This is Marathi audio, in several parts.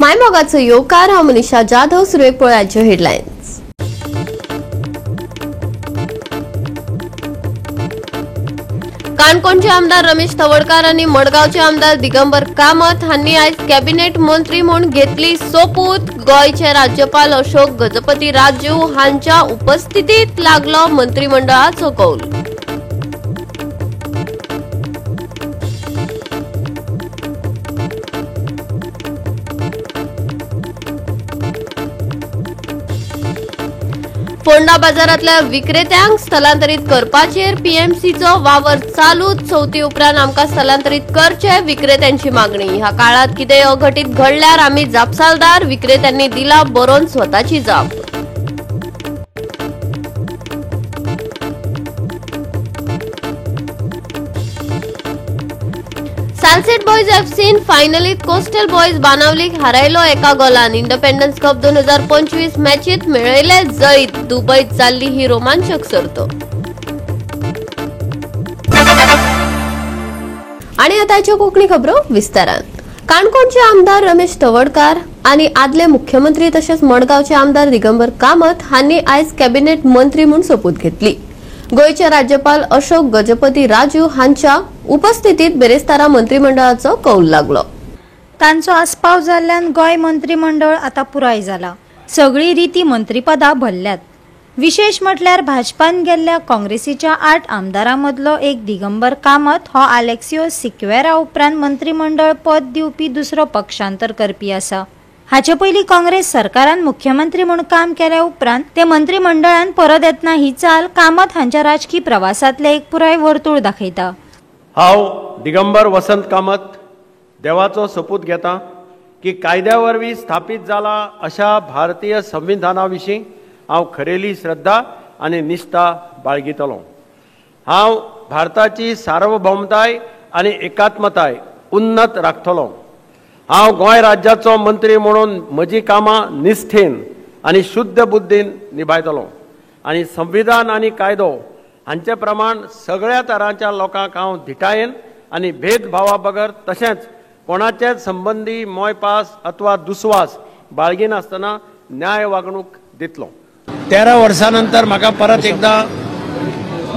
मायमोगाचो येवकार हांव मनीषा जाधव. सुरवेक पळोवयाच्यो हेडलायन्स. काणकोणचे आमदार रमेश तवडकार आनी मडगांवचे आमदार दिगंबर कामत हांनी आयज कॅबिनेट मंत्री म्हूण घेतली सोपूत. गोंयचे राज्यपाल अशोक गजपती राजू हांच्या उपस्थितीत लागलो मंत्रिमंडळाचो कौल. फोंडा बाजारातल्या विक्रेत्यांक स्थलांतरीत करपाचेर पीएमसीचो वावर चालूच. चवथी उपरांत आमकां स्थलांतरीत करचे विक्रेत्यांची मागणी. ह्या काळात कितेंय अघटीत घडल्यार आमी जापसालदार. विक्रेत्यांनी दिला बरोवन स्वताची जाप. सालसेट बॉयज एफसीन फायनलीत कोस्टल बॉयज बाणावलीक हारयलो एका गोलान. इंडिपेंडन्स कप 2025 मॅचीत मेळयले जैत. दुबईत जाल्ली ही रोमांचक सर्त. आणि आताच्यो कोंकणी खबरो विस्तारान. काणकोणचे आमदार रमेश तवडकार आणि आदले मुख्यमंत्री तशेंच मडगांवचे आमदार दिगंबर कामत हांनी आयज कॅबिनेट मंत्री म्हूण सोपूत घेतली. गोयचे राज्यपाल अशोक गजपती राजू हांच्या उपस्थितीत बेरेस्तारा मंत्रिमंडळाचो कौल लागलो. तांचो आस्पाव जाल्ल्यान गोंय मंत्रिमंडळ आता पुराय जाला. सगळी रीती मंत्रीपदां भरल्यात. विशेष म्हटल्यार भाजपान गेल्ल्या काँग्रेसीच्या 8 आमदारां मदलो एक दिगंबर कामत हो आलेक्सियो सिक्वेरा उपरांत मंत्रिमंडळ पद दिवपी दुसरो पक्षांतर करपी आसा. हाचे पयलीं काँग्रेस सरकारान मुख्यमंत्री म्हूण काम केल्या उपरांत ते मंत्रिमंडळान परत येतना ही चाल कामत हांच्या राजकीय प्रवासातले एक पुराय वर्तुळ दाखयता. हांव दिगंबर वसंत कामत देवाचो सोपूत घेता की कायद्या वरवीं स्थापीत जाला अशा भारतीय संविधाना विशीं हांव खरेली श्रद्धा आनी निश्ठा बाळगितलों. हांव भारताची सार्वभौमताय आनी एकात्मताय उन्नत राखतलों. हांव गोंय राज्याचो मंत्री म्हणून म्हजी कामां निश्ठेन आनी शुद्ध बुद्दीन निभायतलों आनी संविधान आनी कायदो हांचे प्रमाण सगळ्या तरांच्या लोकांक हांव धिटायेन आनी भेदभावा बगर तशेंच कोणाचेच संबंदी मोयपास अथवा दुस्वास बाळगिनासतना न्याय वागणूक दितलो. 13 वर्सां नंतर म्हाका परत एकदा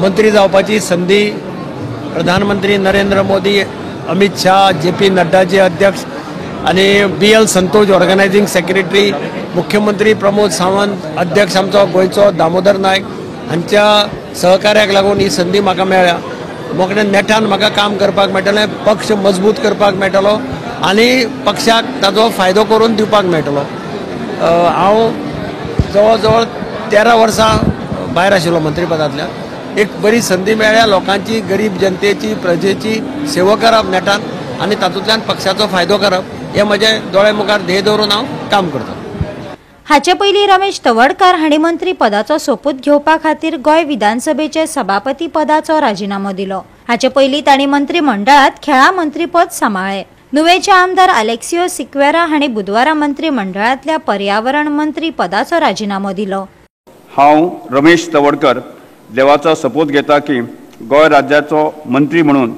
मंत्री जावपाची संदी प्रधानमंत्री नरेंद्र मोदी, अमित शाह, JP नड्डाचे अध्यक्ष आणि BL संतोष ऑर्गनायझिंग सेक्रेटरी, मुख्यमंत्री प्रमोद सावंत, अध्यक्ष आमचो गोंयचो दामोदर नायक हांच्या सहकार्याक लागून ही संदी म्हाका मेळ्ळ्या. मोकळ्या नेटान म्हाका काम करपाक मेळटलें, पक्ष मजबूत करपाक मेळटलो आनी पक्षाक ताजो फायदो करून दिवपाक मेळटलो. हांव जवळ जवळ 13 वर्सां भायर आशिल्लो मंत्रीपदांतल्यान. एक बरी संदी मेळ्ळ्या लोकांची, गरीब जनतेची, प्रजेची सेवा करप नेटान आनी तातूंतल्यान पक्षाचो फायदो करप हे म्हजे दोळे मुखार ध्येय दवरून हांव काम करतां. हाचे पयलीं रमेश तवडकार हांणी मंत्री पदाचो सोपूत घेवपा खातीर गोंय विधानसभेचे सभापती पदाचो राजिनामो दिलो. हाचे पयलीं तांणी मंत्रिमंडळात खेळां मंत्रीपद सांबाळ्ळें. नुवेचे आमदार आलेक्सियो सिक्वेरा हांणी बुधवारा मंत्रिमंडळांतल्या पर्यावरण मंत्री पदाचो राजिनामो दिलो. हांव रमेश तवडकर देवाचो सोपूत घेता की गोंय राज्याचो मंत्री म्हणून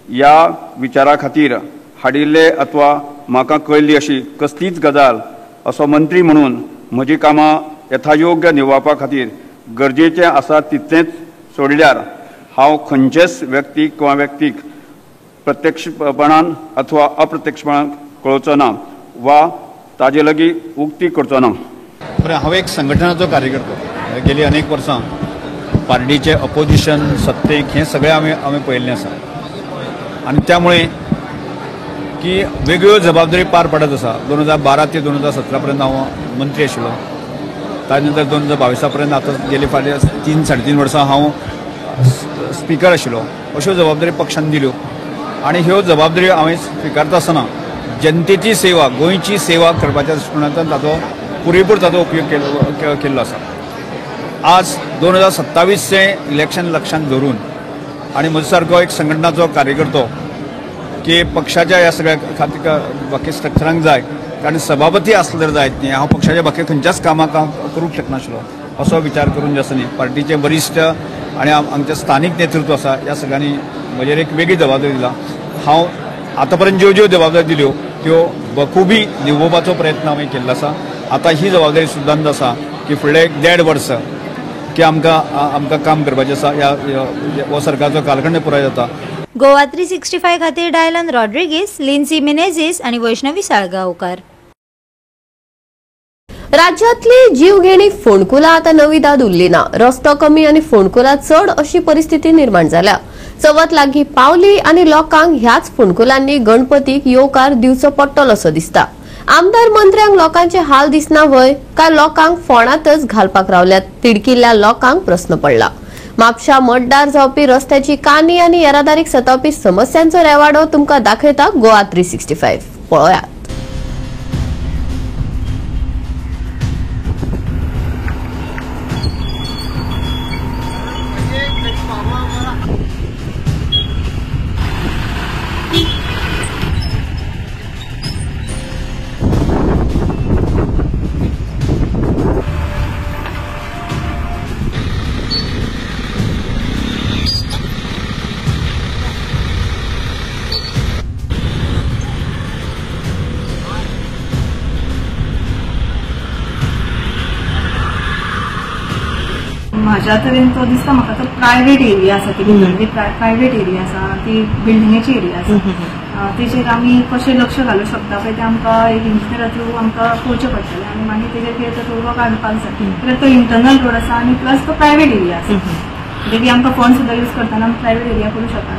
ह्या विचारा खातीर हाडिल्ले अथवा म्हाका कळिल्ली अशी कसलीच गजाल असो मंत्री म्हणून म्हजी कामां यथायोग्य निवडपा खातीर गरजेचें आसा तितलेंच सोडल्यार हांव खंयचेच व्यक्तीक किंवा व्यक्तीक प्रत्यक्षपणान अथवा अप्रत्यक्षपणान कळोवचो ना वा ताजे लागीं उक्ती करचो ना. हांव एक संघटनाचो कार्यकर्तो. गेली अनेक वर्सां पार्टीचे अपोजिशन, सत्तेक हे सगळें आमी पळयल्लें आसा आनी त्यामुळे की वेगवेगळ्यो जबाबदारी पार पडत आसा. 2012 ते 2017 पर्यंत हांव मंत्री आशिल्लो. ताजे नंतर 2022 पर्यंत आतां गेली फाटल्या 3-3.5 वर्सां हांव स्पिकर आशिल्लो. अश्यो जबाबदारी पक्षान दिल्यो आनी ह्यो जबाबदारी हांवें स्विकारता आसतना जनतेची सेवा, गोंयची सेवा करपाच्या दृश्टिकोनांतल्यान ताचो पुरेपूर ताचो उपयोग केल्लो आसा. आज 2027चें इलेक्शन लक्षांत धरून आनी म्हजो सारको एक संघटनाचो कार्यकर्तो की पक्षाच्या ह्या सगळ्या खातीर बाकी स्ट्रक्चरांक जाय कारण सभापती आसलो तर जायत न्ही. हांव पक्षाच्या बाकी खंयच्याच कामाक हांव करूंक शकनाशिल्लो असो विचार करून जे आसा न्ही पार्टीचे वरिश्ठ आनी आमचे स्थानीक नेतृत्व आसा ह्या सगळ्यांनी म्हजेर एक वेगळी जबाबदारी दिला. हांव आतापर्यंत ज्यो ज्यो जबाबदारी दिल्यो त्यो बखूबी निभोवपाचो प्रयत्न आमी केल्लो आसा. आता ही जबाबदारी सुद्दां आसा की फुडले 1.5 वर्स की आमकां काम करपाचें आसा. हो सरकारचो कालखंड पुराय जाता. गोवा 365 खातीर डायलन रॉड्रिगीस, लिन्सी मिनेझीस आणि वैष्णवी साळगांवकार. राज्यातली जीवघेणी फोंडकुलां आता नवी दाद उरली ना. रस्तो कमी आणि फोंडकुलां चढ अशी परिस्थिती निर्माण झाल्या. चवथ लागीं पावली आणि लोकांक ह्याच फोंडकुलांनी गणपतीक येवकार दिवचो पडटलो असो दिसता. आमदार मंत्र्यांक लोकांचे हाल दिसना व्हय काय लोकांक फोंडातच घालपाक रावल्यात? तिडकिल्ल्या लोकांक प्रश्न पडला. म्हापशा मतदार जावपी रस्त्याची कानी आणि येरादारीक सतावपी समस्यांचो रेवाडो तुमकां दाखयता गोवा 365. पळयात. म्हाज्या तरेन तो दिसता म्हाका तो प्रायवेट एरिया आसा ती भितर प्रायवेट एरिया आसा ती बिल्डिंगेची एरिया आसा. तेजेर आमी कशें लक्ष घालूंक शकता पळय तें आमकां एक इंजिनियरा थ्रू आमकां पळोवचें पडटलें आनी मागीर तेजेर कितें तो तोडगो काडपाक जाय. कित्याक तो इंटरनल रोड आसा आनी प्लस तो प्रायवेट एरिया आसा. देखीक आमकां फंड सुद्दां यूज करतना आमी प्रायवेट एरिया करूंक शकना.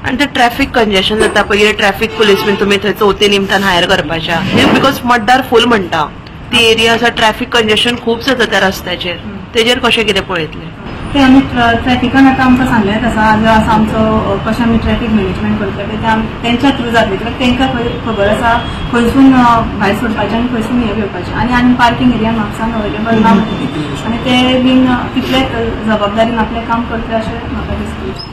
आणि ते ट्रॅफिक कंजेशन जाता पळय ट्रॅफिक पुलीस बीन तुमी थंय चवथी निमतान हायर करपाच्या बिकॉज मतदार फूल म्हणटा ती एरिया आसा. ट्रॅफिक कंजेशन खूब जाता त्या रस्त्याचेर. तेजेर कशें कितें पळयतले ते आमी ट्रॅफिकान आतां आमकां सांगलेत आसा आज आसा आमचो कशें आमी ट्रॅफिक मॅनेजमेंट करतले ते तेंच्या थ्रू जातले. कित्याक तेंकां खबर आसा खंयसून भायर सोडपाचें आनी खंयसून हे घेवपाचें. आनी पार्किंग एरिया म्हापसान अवेलेबल ना आनी ते बीन तितले जबाबदारीन आपलें काम करतले अशें म्हाका दिसता.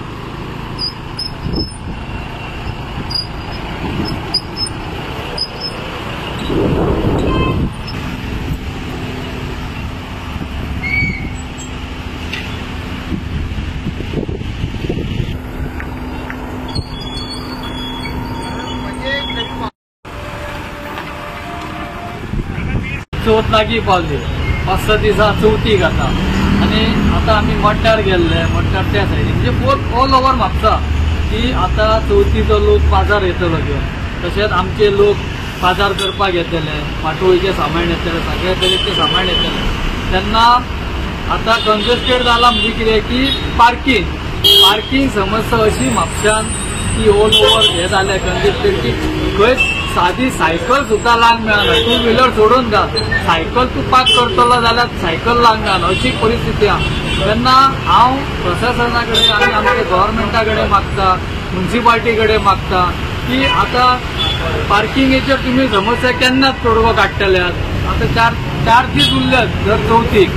चवथ लागीं पावली 5-6 दिसा चवथीक आतां आनी आतां आमी मड्ड्यार गेल्ले. मड्ड्यार त्या सायडीन म्हणजे ऑल ओव्हर म्हापसा की आतां चवथीचो लोक बाजार येतलो घेवन. तशेंच आमचे लोक बाजार करपाक येतले, पाटोळीचें सामान येतलें, सगळे तरेचें सामान येतलें. तेन्ना आतां कंजेस्टेड जाला म्हणजे कितें की पार्किंग समस्या अशी म्हापशान की ऑल ओव्हर हे जालें कंजेस्टेड की खंय सादी सायकल सुद्दां लावंक मेळना. 2 व्हिलर सोडून घाल, सायकल तूं पार्क करतलो जाल्यार सायकल लावंक मेळना अशी परिस्थिती आहा. तेन्ना हांव प्रशासना कडेन आनी आमच्या गव्हर्मेंटा कडेन मागता, म्युन्सिपाल्टी कडेन मागता की आतां पार्किंगेचेर तुमी समस्या केन्नाच तोडगो काडटल्यात. आतां 4 दीस उरल्यात दर चवथीक.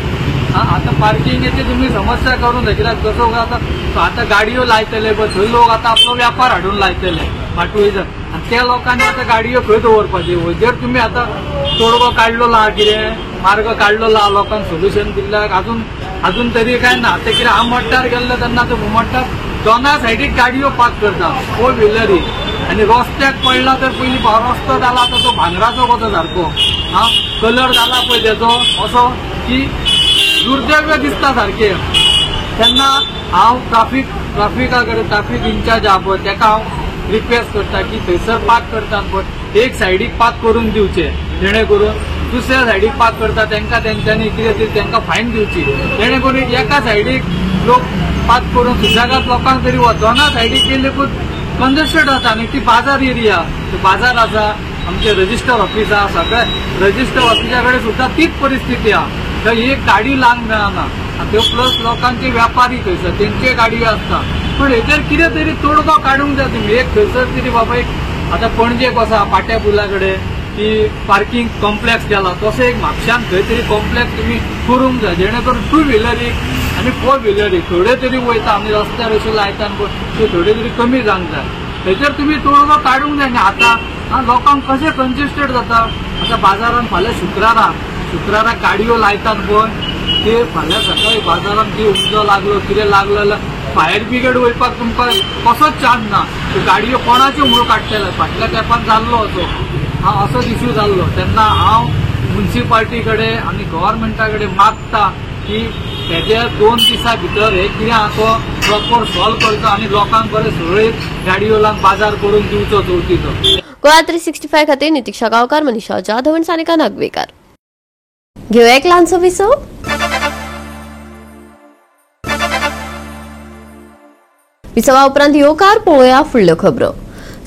आतां पार्किंगेची तुमी समस्या करून जाय. कित्याक कसो आतां गाडयो लायतले पळय थंय लोक आतां आपलो व्यापार हाडून लायतले पाटोळीचो आनी त्या लोकांनी आतां गाडयो खंय दवरपाच्यो. जर तुमी आतां तोडगो काडलो आहा कितें मार्ग काडलो आहा लोकांक सोल्युशन दिल्ल्याक अजून तरी काय ना. ते कितें हांव मड्ड्यार गेल्लो तेन्ना तो मड्ड्यार दोना सायडीक गाडयो पार्क करता 4 व्हिलरी आनी रस्त्याक पडला तर पयलीं रस्तो जाला तो भांगराचो कसो सारको कलर जाला पळय तेजो असो की दुर्दैव्य दिसता सारकें. तेन्ना हांव ट्राफिका कडेन ट्राफिक इन्चार्ज आहा पळय तेका हांव रिक्वेस्ट करता की थंयसर पार्क करता पण एक सायडीक पार्क करून दिवचे जेणे करून दुसऱ्या सायडीक पार्क करता तेंकां तेंच्यांनी कितें तरी तेंकां फायन दिवची जेणे करून एका सायडीक लोक पार्क करून सुशेगाद लोकांक तरी दोना सायडीक गेले कंजेस्टेड जाता. आनी ती बाजार एरिया बाजार आसा आमचे रजिस्टर ऑफिस आहा सगळे रजिस्टर ऑफिसा कडेन सुद्दां तीच परिस्थिती आहा. थंय एक गाडी लावंक मेळना. त्यो प्लस लोकांचे व्यापारी थंयसर तेंचे गाडयो आसता पण हेचेर कितें तरी तोडगो काडूंक जाय तुमी. एक थंयसर तरी बाबा एक आतां पणजेक आसा पाट्या पुला कडेन की पार्किंग कॉम्प्लेक्स केला तसो एक म्हापशान खंय तरी कॉम्प्लेक्स तुमी करूंक जाय जेणे करून 2 व्हिलरीक आनी 4 व्हिलरीक थोडे तरी वयता आमी रस्त्यार अशें लायता पण त्यो थोडे तरी कमी जावंक जाय. हेचेर तुमी तोडगो काडूंक जाय. आनी आतां लोकांक कशें कंजेस्टेड जाता. आतां बाजारान फाल्यां शुक्राराक गाडयो लायतात पण ते फाल्यां सकाळी बाजारात ती उजो लागलो कितें लागलो जाल्यार फायर ब्रिगेड वयपाक तुमकां कसोच चान्स ना. गाडयो कोणाच्यो म्हणून काडटले. फाटल्या तेंपान जाल्लो असो असोच इश्यू जाल्लो तेन्ना हांव म्युन्सिपाल्टी कडेन आनी गव्हर्मेंटा कडेन मागता की तेज्या 2 दिसां भितर हे कितें आहा तो प्रॉपर सॉल्व करचो आनी लोकांक बरें सुरळीत गाडयो लावन बाजार करून दिवचो चवथीचो. गोवा 365 खातीर नितीक्षा गांवकार, मनीषा जाधव आनी सानिका नागवेकर. घेऊया एक ल्हानसो विसव. विसवा उपरांत येवकार पळोवया फुडल्यो खबरो.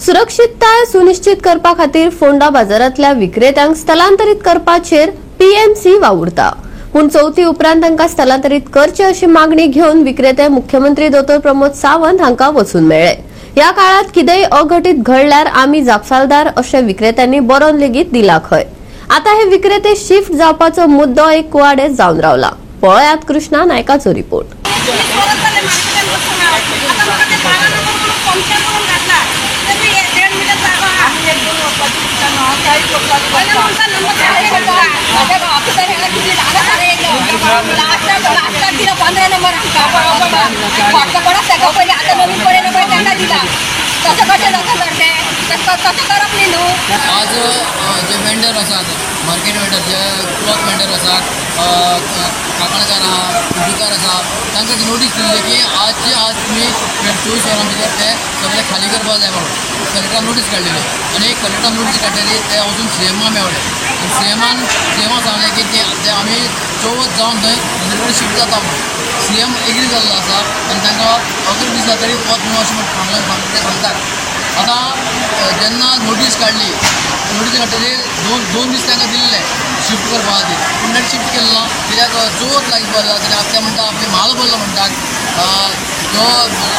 सुरक्षीतताय सुनिश्चित करपा खातीर फोंडा बाजारांतल्या विक्रेत्यांक स्थलांतरीत करपाचेर पीएमसी वावुरता. पूण चवथी उपरांत तांकां स्थलांतरीत करचे अशी मागणी घेवन विक्रेते मुख्यमंत्री दोतोर प्रमोद सावंत हांकां वचून मेळ्ळे. ह्या काळात कितेंय अघटीत घडल्यार आमी जापसालदार अशें विक्रेत्यांनी बरोवन लेगीत दिला खंय. आता हे विक्रेते शिफ्ट जावपाचो मुद्दो एक कुवाडे जावन रावला. पळयात कृष्णा नायकाचो रिपोर्ट. आज जे वेंडर आसात मार्केट वेंडर जे क्लॉथ वेंडर आसात काकणकार आहा दुकान आसा तांकां नोटीस दिल्ली की आज तुमी 24 वरां भितर ते सगळे खाली करपाक जाय म्हणून कलेक्टरान नोटीस काडलेली. आनी कलेक्टरान नोटीस काडलेली ते वचून सीएमा मेवले. सीएमा सांगलें की ते आमी 24 जावन थंय दुसरे कडेन शिफ्ट जाता म्हणून. सीएम एग्री जाल्लो आसा आनी तांकां अकरा दीस जातरी वच म्हणून अशें ते सांगतात. आतां जेन्ना नोटीस काडली नोटीस काडटकीर दोन दीस तांकां दिल्ले शिफ्ट करपा खातीर. पूण ताणें शिफ्ट केलो ना कित्याक चवथ लागीं पडला. कित्याक ते म्हणटा आपले म्हाल भरलो म्हणटात. जो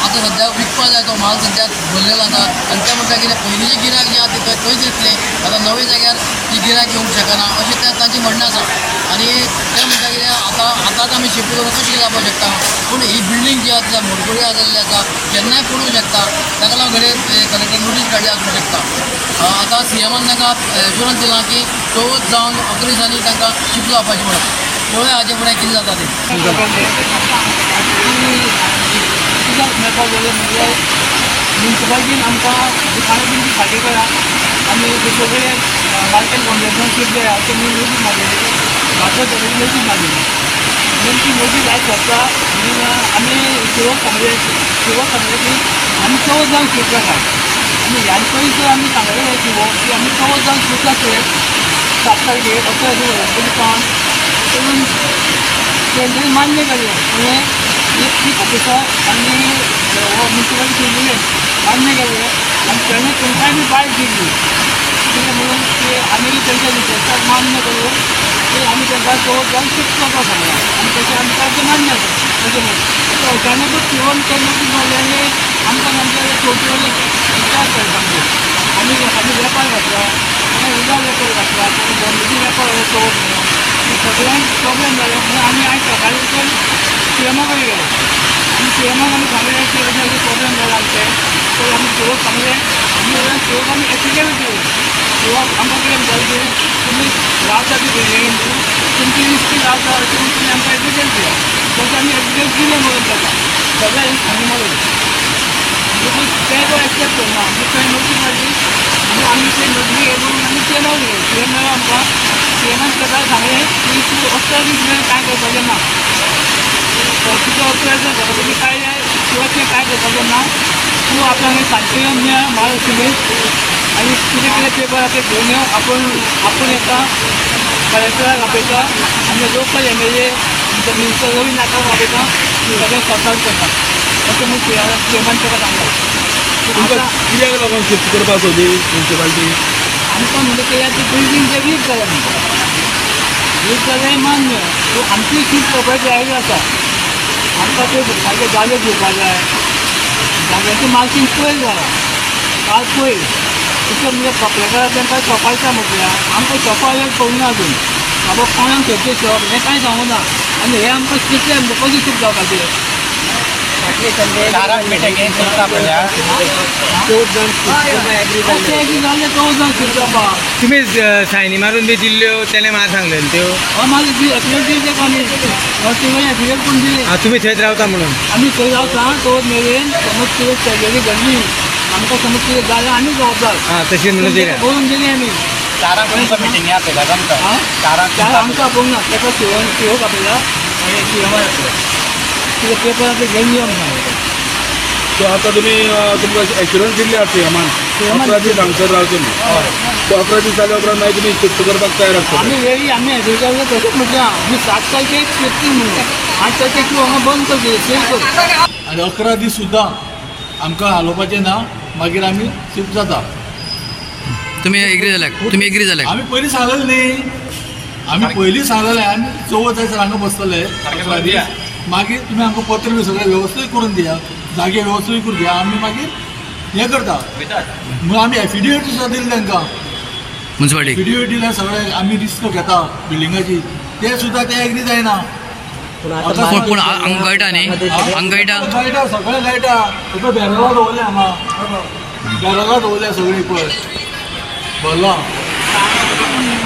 आतां सद्या विकपा जाय तो म्हाल सद्याक भरलेलो आसा आनी ते म्हणटा कितें पयलींचे गिरायक जे आसा ते थंयच येतले. आतां नवे जाग्यार ती गिरायक येवंक शकना अशें तांचें म्हणणें आसा. आनी ते म्हणटा कितें आतांच आमी शिफ्ट करून कशें जावपाक शकता. पूण ही बिल्डींग जी आसा मोडकळी जाल्ली आसा केन्नाय पडूंक शकता. ताका लागून घडये कलेक्टर नोटीस काडली आसूंक शकता. आतां सीएमान तांकां एश्युरन्स दिलां की 24 जावन 11 दिसांनी तांकां शिफ्ट जावपाचें म्हणून. पळोवया हाजे फुडें कितें जाता तें. मेळपाक गेले म्हणजे म्युन्सिपाल्टीन आमकां दुकानां बी खाली करा आनी ते सगळे मार्केट कॉम्प्लेक्सान शिफ्ट जाय अशें म्हणून नोटीस मारलेली. म्हाका तरेन नोटीस मारलेली. म्हणून ती नोटीस आयज शकता आमी शिवक सांगलें की आमी 24 जावन शिफ्ट जाता. आनी ह्या पयस आमी सांगलेलें शिवक की आमी 24 जावन शिफ्ट जातले 7 तारखेक असो काम करून तेंच्यांनी मान्य केलें. चीफ ऑफिसर आनी म्युन्सिपाल्टी चेअरमॅन मान्य केलें आनी तेणें तेंकांय बी बायट दिल्ली. कितें म्हणून की आमी तेंच्या रिक्वेस्टाक मान्य करून की आमी तेंकां 24 जावन शिफ्ट करपाक सांगलां आनी तशें आमकां तें मान्य जालें. अशें म्हणून अचानकूच शिवून ते नोटीस मारले आनी आमकां आमचे चवथीवाले विचार करता. आमी वेपार घातला आनी उदक वेपार घातला आनी बॉम्बेची वेपार चवथ म्हणून सगळ्यांक प्रॉब्लेम जालो. म्हणून आमी आयज सकाळी वचून सीएमा कडेन गेले आनी सीएमाक आमी सांगलें की अशें अशें प्रॉब्लेम जाला आमचें. सो आमी शिवक सांगलें आनी शिवक आमी एप्लिकेशन केलें. शिवक आमकां कितें म्हणटाले की तुमी रावता ती बिल्डींगेन तुमची रिस्की रावता अशें म्हणून तुमी आमकां एप्लिकेशन दिया. तशें आमी एप्लिकेशन दिलें म्हणून ताका सगळें सांगलें म्हणून ते तो एक्सेप्ट करना. दुसरें नोटीस मारली आनी आमी ते नोटीस हे करून आमी सीएमाक गेले. सीएमाक आमकां सीएमान ताका सांगलें की तूं 18 दीस मेरेन कांय करपाचें ना. तुजो ऑपरेशन घरगुती काय शिवाचें कांय करपाचें ना. तूं आपल्याक सांजचें येवन मेळ म्हाळुर्मेंत आनी कितें कितें पेपर आसा ते घेवन यो. आपूण येता कलेक्टराक आपयता आनी लोकल एमएलए मिनिस्टर रवी नायकाक आपयता सगळें सॉर्ट आवट करता अशें म्हणून सीएमान ताका सांगता. कित्याक लागून शिफ्ट करपाक सोदली म्युन्सिपाल्टी? आमकां म्हणजे कित्याक ती बिल्डींग ते वीक जालें म्हणटा. वीक जालें मान्य. सो आमची शिफ्ट करपाची आयडिया आसा. आमकां ते सारके जागे घेवपाक जाय. जाग्याची मार्किंग पयर जाला काल पयर तशें म्हणजे कपलेकाराक तांकां शॉपायता म्हटल्यार आमकां शॉपा कळूं ना अजून. बाबा कोणाक खंयचें शॉप हें कांय सांगूं ना आनी हें आमकां चिंतलें कशें शिफ्ट जावपाचें. तुम्ही सायनी मारून बी दिल्ल्यो त्याने मला सांगलें त्यो तुम्ही थंयच रावता म्हणून आम्ही थंय रावता तो मेरेन समज कितें सर्जरी घडली आमकां समज कितें जालें आमी जबाबदार तशी म्हणून दिल्या बरोवन गेली आमी मिटींग आमकां पळोवंक ना ताका सीओक आपयला आनी सीएमार आपयला कितें पेपराचेर घेवन नियम सांगता सो आता तुम्ही तुमकां एश्युरन्स दिल्ली आसा सीएमान 11 दीस हांगसर रावचे न्ही सो 11 दीस जाल्या उपरांत मागीर तुमी शिफ्ट करपाक तयार आसता आमी वेळी आमी एग्रीकल्चर तशेंच म्हटलें आमी 7 तारखेक शिफ्टींग म्हणून 8 तारखेक तूं हांगा बंद कर सेल कर आनी 11 दीस सुद्दां आमकां हालोवपाचें ना मागीर आमी शिफ्ट जाता तुम्ही एग्री जाल्यात आमी पयलीं सांगलेलें न्ही आमी पयलीं सांगलेलें आमी 14 तारखेर हांगा बसतले 11 दीस मागीर तुमी आमकां पत्र बी सगळें वेवस्थीत करून दिया जागे वेवस्थीत करून दिया आमी मागीर हें करता म्हणून आमी एफिडेविट सुद्दां दिलें तांकां म्युन्सिपालिटी एफिडेविट दिलें सगळें आमी रिस्क घेता बिल्डिंगाची ते सुद्दां ते एग्री जायना पूण हांगा गळटा न्ही हांगा गळटा सगळें गळटा तुका बॅरला दवरलें हांगा बॅरला दवरल्या सगळीं पळय भरला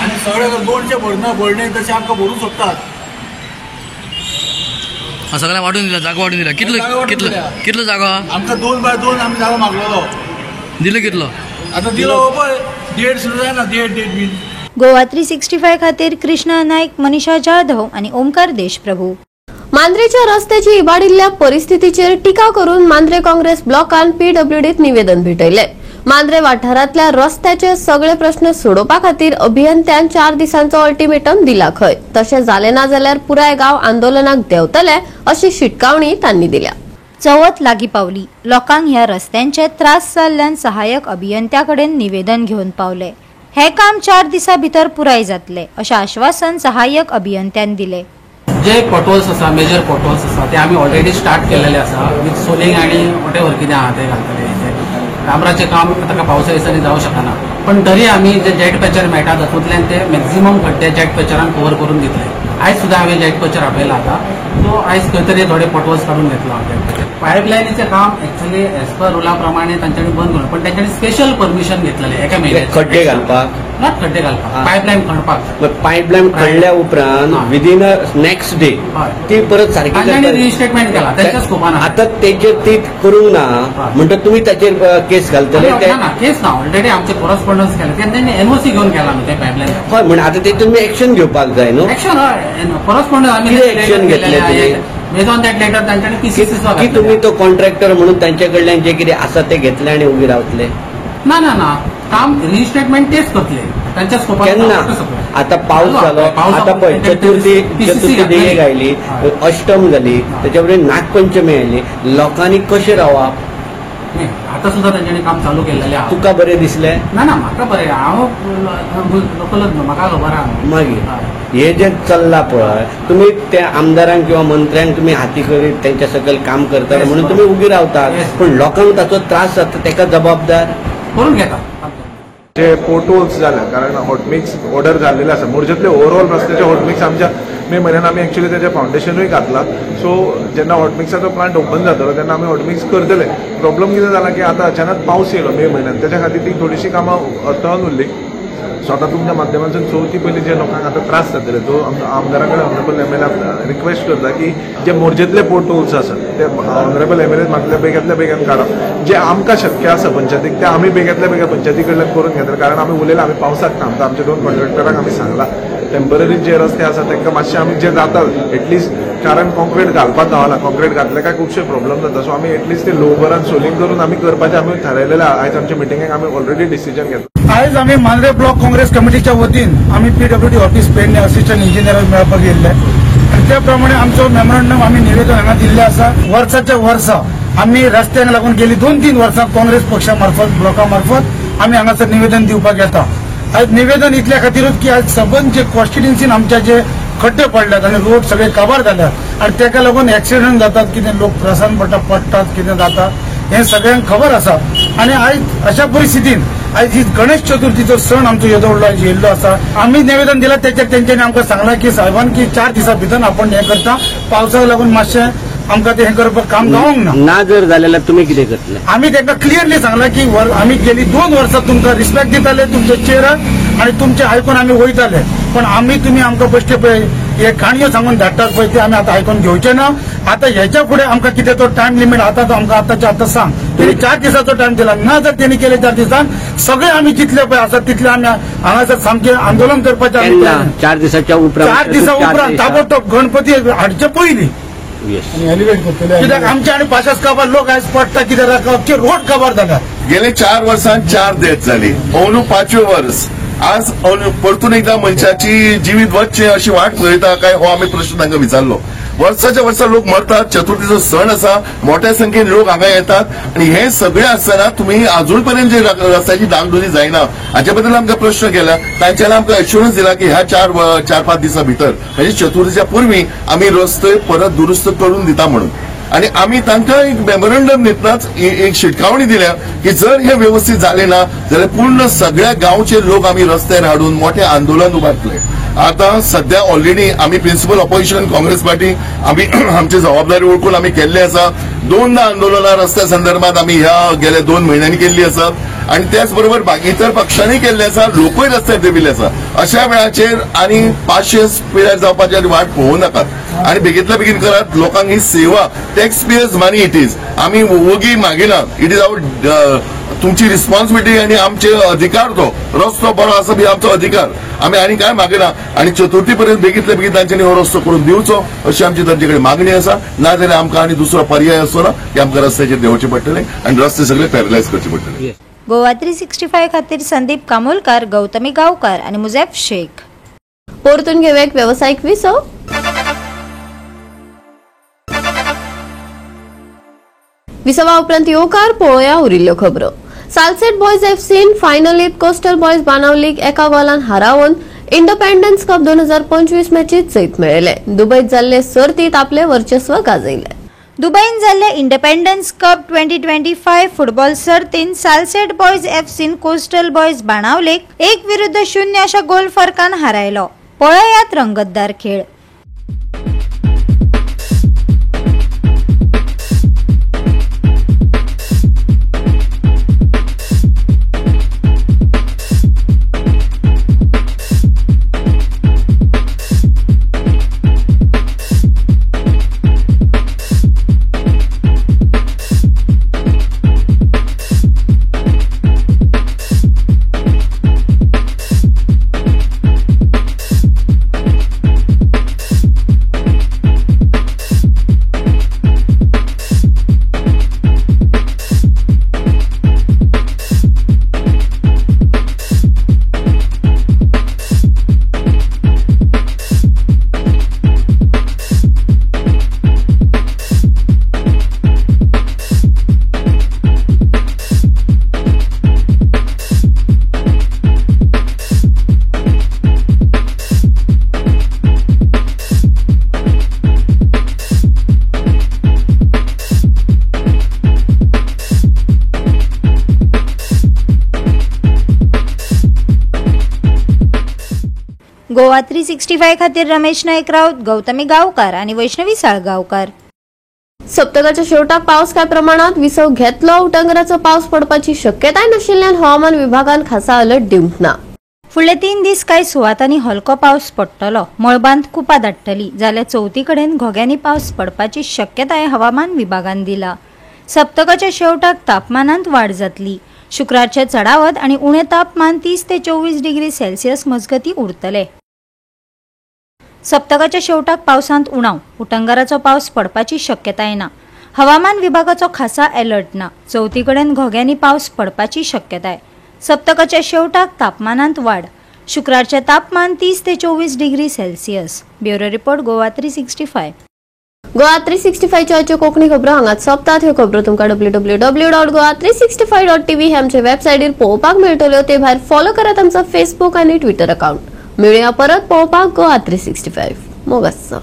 आनी सगळे 200 भरणे तशें आमकां भरूंक सोदतात सगळ्यांक वाटून दिला जागो वाटून दिला कितलो जागो आमकां 2 बाय 2 आमी जागो मागलेलो दिलो कितलो आतां दिलो पळय देड सुद्दां जायना देड बीन गोवा 365 खातीर कृष्णा नायक, मनीषा जाधव आणि ओमकार देशप्रभू. मांद्रेच्या रस्त्याची इबाडिल्ल्या परिस्थितीचेर टिका करून मांद्रे काँग्रेस ब्लॉकान पीडब्ल्यूडीत निवेदन भेटयले. मांद्रे वाठारांतल्या रस्त्याचे सगळे प्रश्न सोडोवपा खातीर अभियंत्यान 4 दिसांचो अल्टिमेटम दिला खंय तशें जालें ना जाल्यार पुराय गांव आंदोलनाक देंवतले अशी शिटकावणी तांणी दिल्या. चवथ लागीं पावली. लोकांक ह्या रस्त्यांचे त्रास जाल्ल्यान सहाय्यक अभियंत्या कडेन निवेदन घेवन पावले. हे काम 4 दिसां भितर पुराय जातले अशें आश्वासन सहाय्यक अभियंत्यान दिले. जे पोटहोल्स आसा मेजर पोटहोल्स आसा ते आमी ऑलरेडी स्टार्ट केलेले आसा विथ सोलिंग आनी वॉटेवर कितें आहा ते घालतले. डांबराचें काम ताका पावसा दिसांनी जावं शकना पण तरी आमी जे जेट पॅचर मेळटा तातूंतल्यान ते मॅक्झिमम खड्डे जेट पॅचरान कवर करून दितले. आयज सुद्दां हांवें जेट पॅचर आपयला आतां सो आयज खंय तरी थोडे पोटहोल्स काडून घेतलो हांवें. पायपलायनीचें काम एक्चुअली एज पर रुला प्रमाणे तांच्यांनी बंद करून पण तांच्यांनी स्पेशल परमिशन घेतलेले एका म्हयन्याक खड्डे घालपाक नॉट खड्डे घालपाक पायपलायन खणपाक. पायपलायन खणल्या उपरांत विदीन नेक्स्ट डे ती परत सारकी रिस्टेटमेंट केला त्यांच्या स्कोपान. आता तेचेर ती करूंक ना म्हणटा तुम्ही ताचेर केस घालतले. केस ना ऑलरेडी आमचे कोरस्पॉन्डन्स केले त्यांनी एनओसी घेवन केला ते पायपलायन. हय म्हणजे आता ते तुम्ही एक्शन घेवपाक जाय न्हू. एक्शन हय कोरस्पॉन्डन्स आमी एक्शन घेतले बेज ऑन दॅट लेटर तांच्यानी पीसीसी की तुम्ही तो कॉन्ट्रॅक्टर म्हणून तांचे कडल्यान जे कितें आसा ते घेतले आनी उबी रावतले. ना ना ना काम रिस्टेटमेंट तेच करतले त्यांच्या स्कोपान. केन्ना आता पावस जालो आता पळय चतुर्थी देयक आयली अष्टम जाली त्याच्या फुडें नागपंचमी आयली लोकांनी कशें रावप. आता सुद्धा त्यांच्यानी काम चालू केलेले आहा. तुका बरें दिसलें. ना ना म्हाका बरें हांव लोकलच न्हू म्हाका खबर आहा. मागीर हे जे चल्ला पळय तुम्ही त्या आमदारांक किंवा मंत्र्यांक तुम्ही हाती करीत त्यांच्या सकयल काम करता म्हणून तुम्ही उबी रावतात पण लोकांक ताचो त्रास जाता ताका जबाबदार करून घेता. जे पोर्टहोल्स जाल्या कारण हॉटमिक्स ऑर्डर जाल्लेले आसा मोर्जेंतले ओवरऑल रस्त्याचे हॉटमिक्स आमच्या मे म्हयन्यान आमी एक्चुअली त्याचे फाउंडेशनूय घातला. सो जेन्ना हॉटमिक्साचो प्लांट ओपन जातलो तेन्ना आमी हॉटमिक्स करतले. प्रॉब्लम कितें जाला की आता अचानक पावस येयलो मे म्हयन्यान त्याच्या खातीर ती थोडीशी कामां अडथळून उरली. सो आता तुमच्या माध्यमांतून चवथी पयलीं जे लोकांक आता त्रास जातले तो आमदारा कडेन ऑनरेबल एमएलए रिक्वेस्ट करता की जे मोर्जेंतले पोर्टहोल्स आसात ते ऑनरेबल एमएलए म्हाका बेग्यातल्या बेगीन काडप. जे आमकां शक्य आसा पंचायतीक ते आमी बेग्यातल्या बेगीन पंचायती कडल्यान करून घेतले कारण आमी उलयला आमी पावसाक थांबता. आमच्या 2 कॉन्ट्रॅक्टरांक आमी सांगला टेम्पररी जे रस्ते आसा तांकां मातशें आमी जे जाता एटलिस्ट कारण कॉन्क्रीट घालपाक गावना कॉन्क्रीट घातले काय खुबशे प्रॉब्लेम जाता. सो आमी एटलिस्ट ते लोबरान सोलिंग करून आमी करपाचें आमी थारायलेलें आयज आमच्या मिटिंगेक आमी ऑलरेडी डिसिजन घेतला. आयज आमी मांद्रे ब्लॉक काँग्रेस कमिटीच्या वतीन आमी PWD office Pedne assistant engineer मेळपाक येयल्ले आनी त्या प्रमाणे आमचो मेमोरंडम आमी निवेदन हांगा दिल्लें आसा. वर्साच्या वर्सा आमी रस्त्यांक लागून गेली 2-3 वर्सां काँग्रेस पक्षा मार्फत ब्लॉका मार्फत आमी हांगासर निवेदन दिवपाक येता. आज निवेदन इतल्या खातीरच की आज सबंद जे कॉन्स्टिट्युन्सीन आमच्या जे खड्डे पडल्यात आणि रोड सगळे काबार जाल्यात आणि ताका लागून एक्सिडेंट जातात कितें लोक त्रासान पडटात कितें जाता हे सगळ्यांक खबर आसा. आणि आयज अशा परिस्थितीन आयज ही गणेश चतुर्थीचो सण आमचो येयल्लो आसा. आमी निवेदन दिला त्याच्यात तेंच्यांनी आमकां सांगला की साहेबान की 4 दिसां भितर आपण हे करता पावसाक लागून मातशें आमकां ते हें करपाक काम गावोंक ना. ना जर जाल्यार तुमी कितें करतले? आमी तांकां क्लियरली सांगलां की आमी गेली 2 वर्सां तुमकां रिस्पेक्ट दिताले तुमचे चेहऱ्याक आनी तुमचे आयकून आमी वयताले, पण तुमी आमकां बेश्टे पळय हे काणयो सांगून धाडटात पळय ते आमी आतां आयकून घेवचे ना. आतां हेच्या फुडें आमकां कितें तो टायम लिमीट आतां तो आमकां आतांच्या आतां सांग. तेणी 4 दिसाचो टायम दिला ना, जर तेणी केले 4 दिसांत सगळे आमी जितले पळय आसात तितले आमी हांगासर सामके आंदोलन करपाचें. 4 दिसाच्या उपरांत 4 दिसा उपरांत ताबडतोब गणपती हाडचे पयलीं कित्याक आमचे आनी पाशास काबार लोक आयज पडटा कित्याक अख्खे रोड काबार जाल्यात. गेले 4 वर्सांत 4 डेथ जाली, अंदू 5वें वर्स. आज परतून एकदा मनशाची जिवीत वचचे अशी वाट पळयता काय हो आमी प्रश्न तांकां विचारलो. वर्साच्या वर्सा लोक मरतात, चतुर्थीचो सण आसा, मोठ्या संख्येन लोक हांगा येतात आणि हे सगळे आसतना तुम्ही अजून पर्यंत जे रस्त्याची डागडुजी जायना हाचे बद्दल आमकां प्रश्न केला. तांच्यानी आमकां एश्युरन्स दिला की ह्या 4-5 दिसा भितर म्हणजे चतुर्थीच्या पूर्वी आमी रस्ते परत दुरुस्त करून दिता म्हणून. आणि आम्ही तांकां एक मेमोरंडम दितनाच एक शिटकावणी दिल्या की जर हे व्यवस्थित झाले ना जाल्यार पूर्ण सगळ्या गांवचे लोक आम्ही रस्त्यार हाडून मोठे आंदोलन उबारतले. आता सध्या ऑलरेडी आम्ही प्रिन्सिपल ऑपोजिशन काँग्रेस पार्टी आम्ही आमची जबाबदारी ओळखून आम्ही केल्ली आसा. 2दा आंदोलनां रस्त्या संदर्भात आम्ही ह्या गेल्या 2 म्हयन्यांनी केल्ली आसात आणि त्याच बरोबर इतर पक्षांनी केल्ले आसा, लोकूय रस्त्यार देविल्ले आसा. अशा वेळाचेर आनी 500 पिड्यार जावपाची वाट पळोवं नाकात आणि बेगीतल्या बेगीन करात. लोकांक ही सेवा tax pairs money it is, आम्ही वोगी मागिना, इट इज आवर तुमची रिस्पॉन्सिबिलिटी आणि आमचे अधिकार. तो रस्तो बरो आसा बी आमचो अधिकार, आम्ही आणि काय मागिना आणि चतुर्थी पर्यंत बेगीतल्या बेगीन तांच्यांनी हो रस्तो करून दिवचो अशी आमची तांचे कडेन मागणी आसा. ना जाल्यार आमकां आनी दुसरो पर्याय असो ना की आमकां रस्त्याचेर देंवचे पडटले आणि रस्ते सगळे पॅरलायज करचे पडटले. गोवा 365 खातीर संदीप कामोलकार, गौतमी गांवकार आणि मुझेफ शेख. परतून घेऊया एक व्यावसायिक विसो. विसवा उपरांत येवकार पळोवया उरिल्ल्यो खबरो. सालसेट बॉयज एफसीन फायनलीत कोस्टल बॉयज बाणावलीक एका गोलान हारावन इंडिपेंडन्स कप 2025 मॅचीत जैत मेळयले. दुबयत जाल्ले सर्तीत आपले वर्चस्व गाजयले. दुबईन जाल्ले इंडिपेंडन्स कप 2025 फुटबॉल सर्तीन सालसेट बॉयज एफसीन कोस्टल बॉयज बाणावलीक 1-0 अशा गोल फरकान हारायलो. पळयात रंगतदार खेळ. गोवा 365 खातीर रमेश नायक राऊत, गौतमी गांवकार आणि वैष्णवी साळगांवकार. सप्तकाच्या शेवटाक पावस काय प्रमाणात विसव घेतलो. उटंगराचो पावस पडपाची शक्यताय नाशिल्ल्यान हवामान विभागान खासा अलर्ट दिवंक ना. फुडले 3 दीस कांय सुवातांनी हलको पावस पडटलो. मळबांत कुपा धाडटली जाल्यार चवथी कडेन घोग्यांनी पावस पडपाची शक्यताय हवामान विभागान दिला. सप्तकाच्या शेवटाक तापमानांत वाड जातली. शुक्रारचे चडावत आणि उणे तापमान 30 ते 24 डिग्री सेल्सियस मजगती उरतले. सप्तकाच्या शेवटाक पावसांत उणाव. उटंगराचो पावस पडपाची शक्यताय ना. हवामान विभागाचो खासा अलर्ट ना. चवथी कडेन घोग्यांनी पावस पडपाची शक्यताय. सप्तकाच्या शेवटाक तापमानांत वाड. शुक्रारचे तापमान 30 ते 24 degree Celsius. Bureau report Goa 365. Goa 365 च्यो कोंकणी खबरो हांगाच सोंपतात. ह्यो खबरो तुमकां www.goa365.tv हे आमचे वेबसायटीर पळोवपाक मेळटल्यो. ते भायर फॉलो करात आमचो फेसबूक आनी ट्विटर अकाउंट. मेळुया परत पळोवपाक गोवा 365. मोग आसचो.